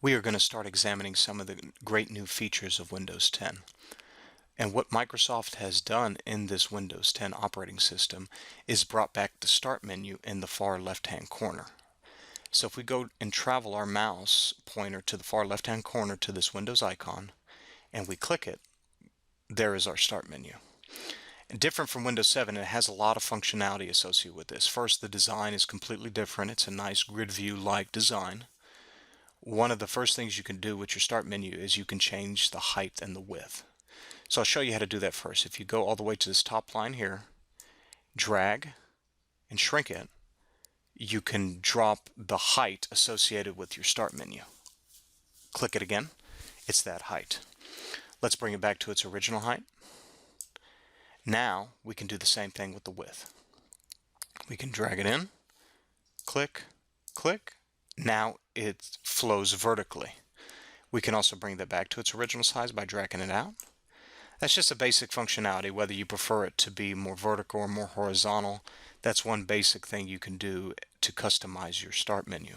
We are going to start examining some of the great new features of Windows 10. And what Microsoft has done in this Windows 10 operating system is brought back the Start menu in the far left-hand corner. So if we go and travel our mouse pointer to the far left-hand corner to this Windows icon, and we click it, there is our Start menu. And different from Windows 7, it has a lot of functionality associated with this. First, the design is completely different. It's a nice grid view-like design. One of the first things you can do with your Start menu is you can change the height and the width. So I'll show you how to do that first. If you go all the way to this top line here, drag and shrink it, you can drop the height associated with your Start menu. Click it again, it's that height. Let's bring it back to its original height. Now we can do the same thing with the width. We can drag it in, click, click. Now it flows vertically. We can also bring that back to its original size by dragging it out. That's just a basic functionality, whether you prefer it to be more vertical or more horizontal. That's one basic thing you can do to customize your Start menu.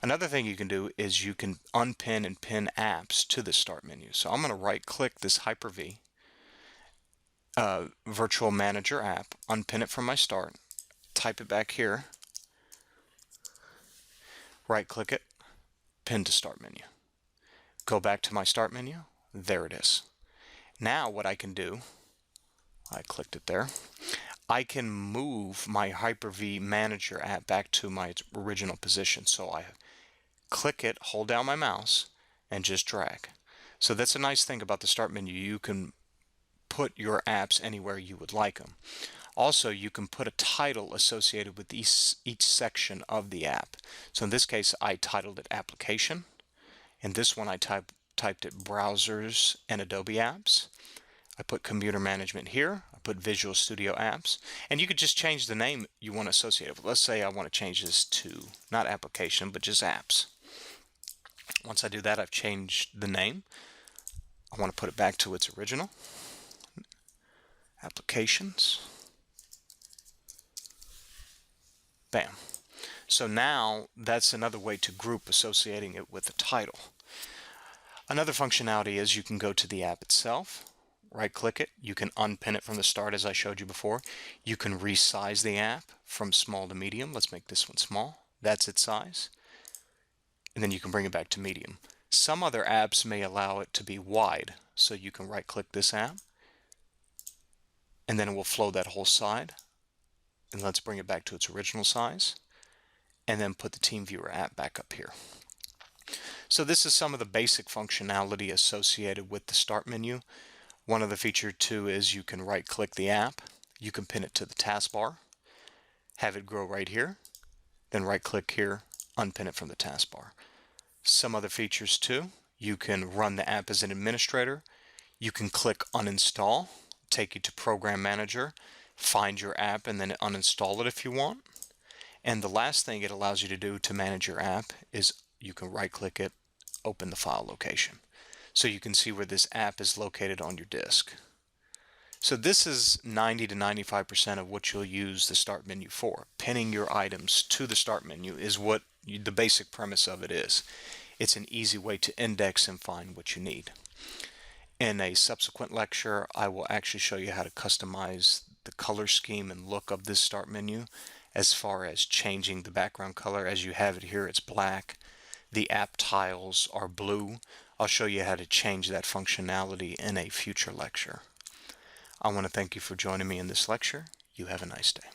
Another thing you can do is you can unpin and pin apps to the Start menu. So I'm going to right click this Hyper-V Virtual Manager app, unpin it from my Start, type it back here, right click it, pin to Start menu. Go back to my Start menu, there it is. Now what I can do, I clicked it there, I can move my Hyper-V Manager app back to my original position. So I click it, hold down my mouse, and just drag. So that's a nice thing about the Start menu. You can put your apps anywhere you would like them. Also, you can put a title associated with each section of the app. So in this case, I titled it Application. In this one, I typed it Browsers and Adobe Apps. I put Computer Management here. I put Visual Studio Apps. And you could just change the name you want to associate it with. Let's say I want to change this to not Application, but just Apps. Once I do that, I've changed the name. I want to put it back to its original. Applications. Bam. So now that's another way to group associating it with the title. Another functionality is you can go to the app itself, right click it, you can unpin it from the start as I showed you before. You can resize the app from small to medium. Let's make this one small. That's its size. And then you can bring it back to medium. Some other apps may allow it to be wide, so you can right click this app and then it will flow that whole side. And let's bring it back to its original size and then put the TeamViewer app back up here. So this is some of the basic functionality associated with the Start menu. One of the features too is you can right click the app, you can pin it to the taskbar, have it grow right here, then right click here, unpin it from the taskbar. Some other features too, you can run the app as an administrator, you can click uninstall, take you to Program Manager, find your app and then uninstall it if you want. And the last thing it allows you to do to manage your app is you can right click it, open the file location. So you can see where this app is located on your disk. So this is 90 to 95% of what you'll use the Start menu for. Pinning your items to the Start menu is what the basic premise of it is. It's an easy way to index and find what you need. In a subsequent lecture, I will actually show you how to customize the color scheme and look of this Start menu as far as changing the background color. As you have it here, it's black. The app tiles are blue. I'll show you how to change that functionality in a future lecture. I want to thank you for joining me in this lecture. You have a nice day.